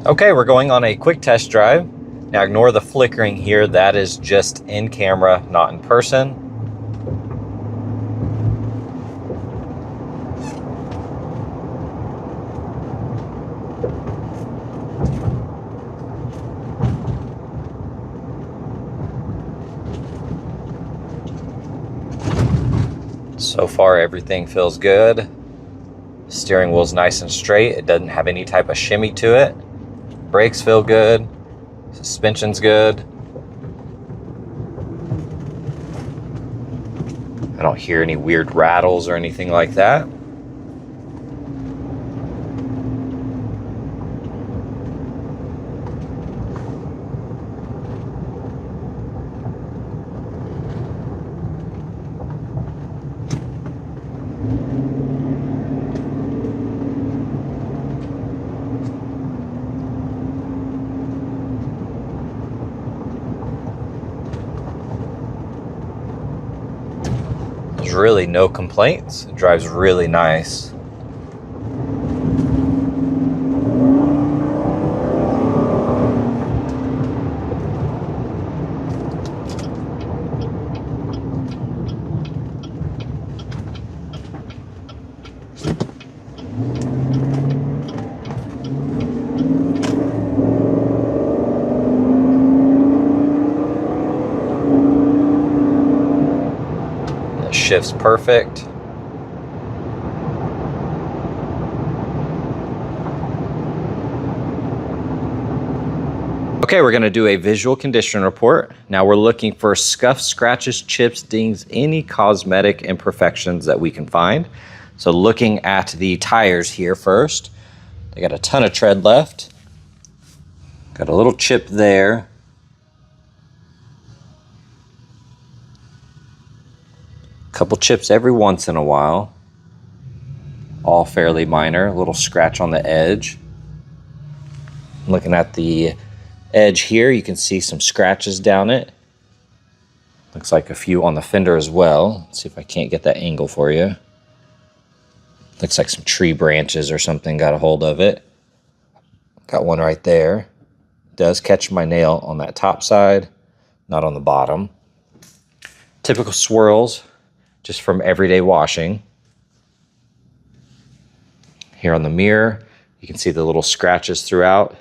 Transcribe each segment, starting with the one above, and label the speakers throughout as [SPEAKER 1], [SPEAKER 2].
[SPEAKER 1] Okay, we're going on a quick test drive. Now ignore the flickering here. That is just in camera, not in person. So far, everything feels good. Steering wheel's nice and straight. It doesn't have any type of shimmy to it. Brakes feel good. Suspension's good. I don't hear any weird rattles or anything like that. There's really no complaints. It drives really nice. Shifts perfect. Okay, we're going to do a visual condition report. Now we're looking for scuffs, scratches, chips, dings, any cosmetic imperfections that we can find. So looking at the tires here first, they got a ton of tread left. Got a little chip there. Couple chips every once in a while, all fairly minor. A little scratch on the edge. Looking at the edge here, you can see some scratches down it. Looks like a few on the fender as well. Let's see if I can't get that angle for you. Looks like some tree branches or something got a hold of it. Got one right there. Does catch my nail on that top side, not on the bottom. Typical swirls, just from everyday washing. Here on the mirror, you can see the little scratches throughout.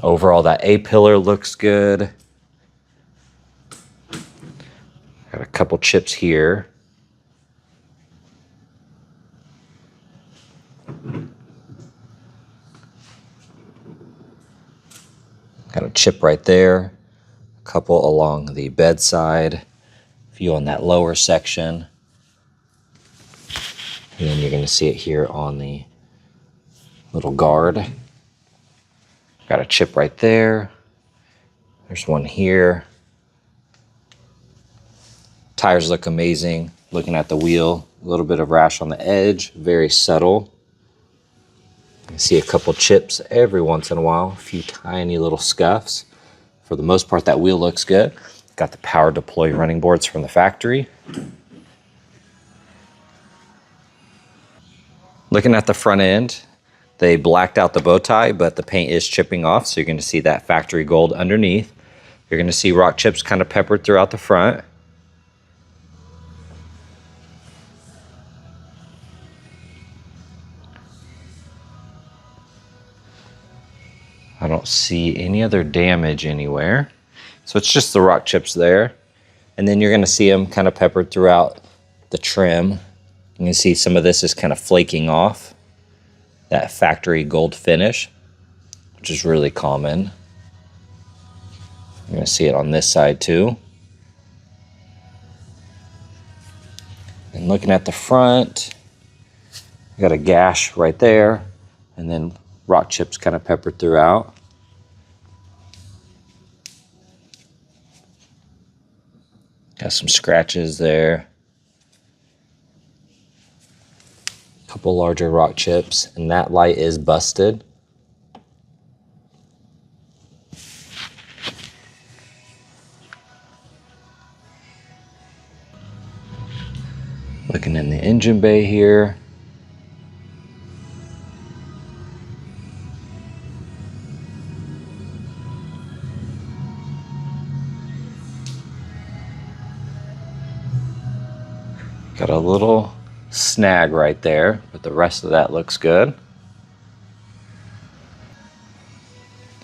[SPEAKER 1] Overall, that A-pillar looks good. Got a couple chips here. Got a chip right there, a couple along the bedside, a few on that lower section. And then you're going to see it here on the little guard. Got a chip right there. There's one here. Tires look amazing. Looking at the wheel, a little bit of rash on the edge, very subtle. You see a couple chips every once in a while, a few tiny little scuffs. For the most part, that wheel looks good. Got the power deploy running boards from the factory. Looking at the front end, they blacked out the bow tie, but the paint is chipping off, so you're going to see that factory gold underneath. You're going to see rock chips kind of peppered throughout the front. I don't see any other damage anywhere. So it's just the rock chips there. And then you're gonna see them kind of peppered throughout the trim. You can see some of this is kind of flaking off. That factory gold finish, which is really common. You're gonna see it on this side too. And looking at the front, you got a gash right there, and then rock chips kind of peppered throughout. Got some scratches there. A couple larger rock chips, and that light is busted. Looking in the engine bay here. Got a little snag right there, but the rest of that looks good.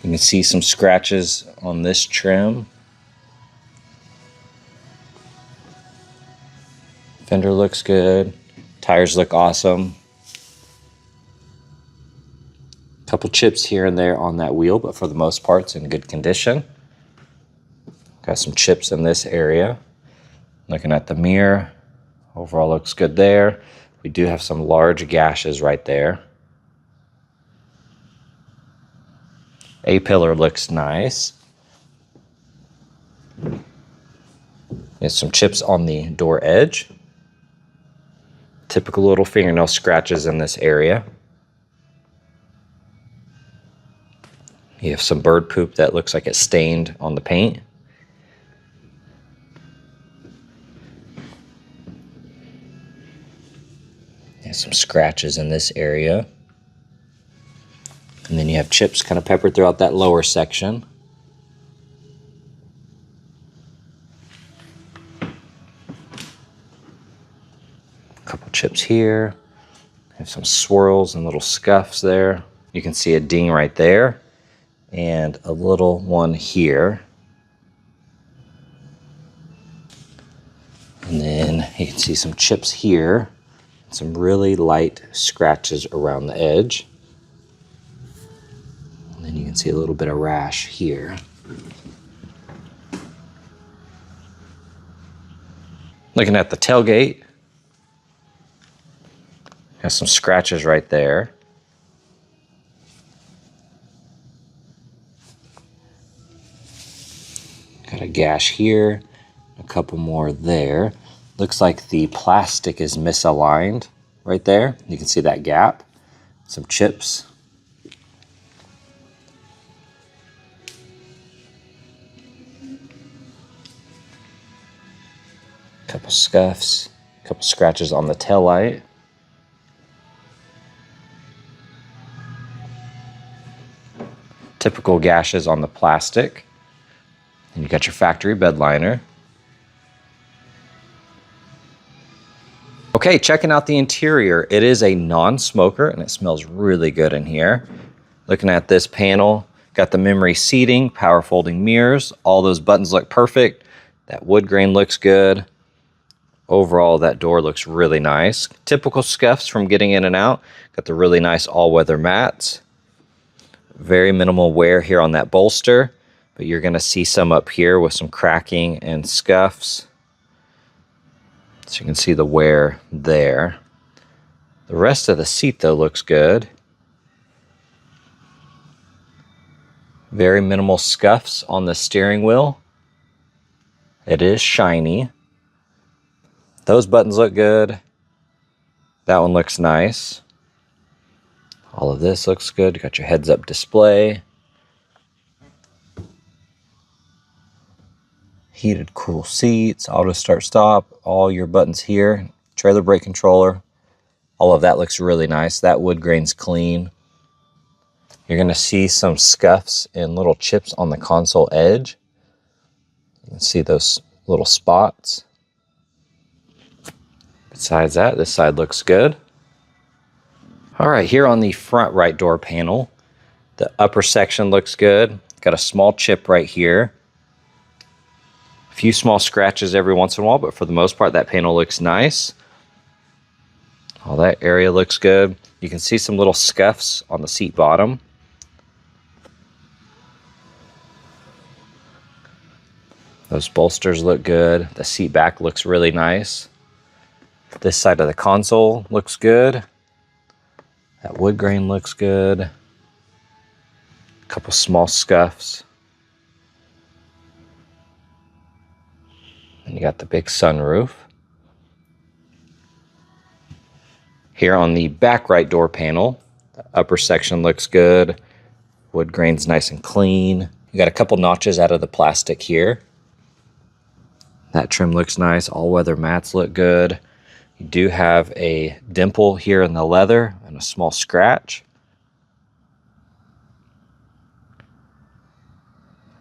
[SPEAKER 1] You can see some scratches on this trim. Fender looks good. Tires look awesome. Couple chips here and there on that wheel, but for the most part it's in good condition. Got some chips in this area. Looking at the mirror, overall looks good there. We do have some large gashes right there. A-pillar looks nice. There's some chips on the door edge. Typical little fingernail scratches in this area. You have some bird poop that looks like it's stained on the paint. There's some scratches in this area. And then you have chips kind of peppered throughout that lower section. A couple chips here. Have some swirls and little scuffs there. You can see a ding right there. And a little one here. And then you can see some chips here. Some really light scratches around the edge. And then you can see a little bit of rash here. Looking at the tailgate. Has some scratches right there. Got a gash here, a couple more there. Looks like the plastic is misaligned right there. You can see that gap. Some chips. Couple scuffs, couple scratches on the taillight. Typical gashes on the plastic. And you got your factory bed liner. Okay, checking out the interior. It is a non-smoker and it smells really good in here. Looking at this panel, got the memory seating, power folding mirrors. All those buttons look perfect. That wood grain looks good. Overall, that door looks really nice. Typical scuffs from getting in and out. Got the really nice all-weather mats. Very minimal wear here on that bolster, but you're gonna see some up here with some cracking and scuffs. So you can see the wear there. The rest of the seat though looks good. Very minimal scuffs on the steering wheel. It is shiny. Those buttons look good. That one looks nice. All of this looks good. You got your heads-up display. Heated cool seats, auto start stop, all your buttons here, trailer brake controller. All of that looks really nice. That wood grain's clean. You're gonna see some scuffs and little chips on the console edge. You can see those little spots. Besides that, this side looks good. All right, here on the front right door panel, the upper section looks good. Got a small chip right here. A few small scratches every once in a while, but for the most part, that panel looks nice. All that area looks good. You can see some little scuffs on the seat bottom. Those bolsters look good. The seat back looks really nice. This side of the console looks good. That wood grain looks good. A couple small scuffs. And you got the big sunroof. Here on the back right door panel, the upper section looks good. Wood grain's nice and clean. You got a couple notches out of the plastic here. That trim looks nice. All weather mats look good. You do have a dimple here in the leather and a small scratch.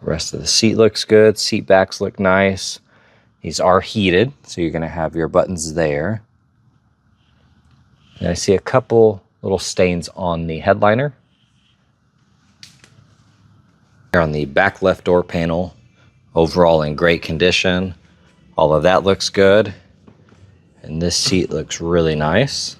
[SPEAKER 1] Rest of the seat looks good. Seat backs look nice. These are heated, so you're going to have your buttons there. And I see a couple little stains on the headliner. Here on the back left door panel, overall in great condition. All of that looks good. And this seat looks really nice.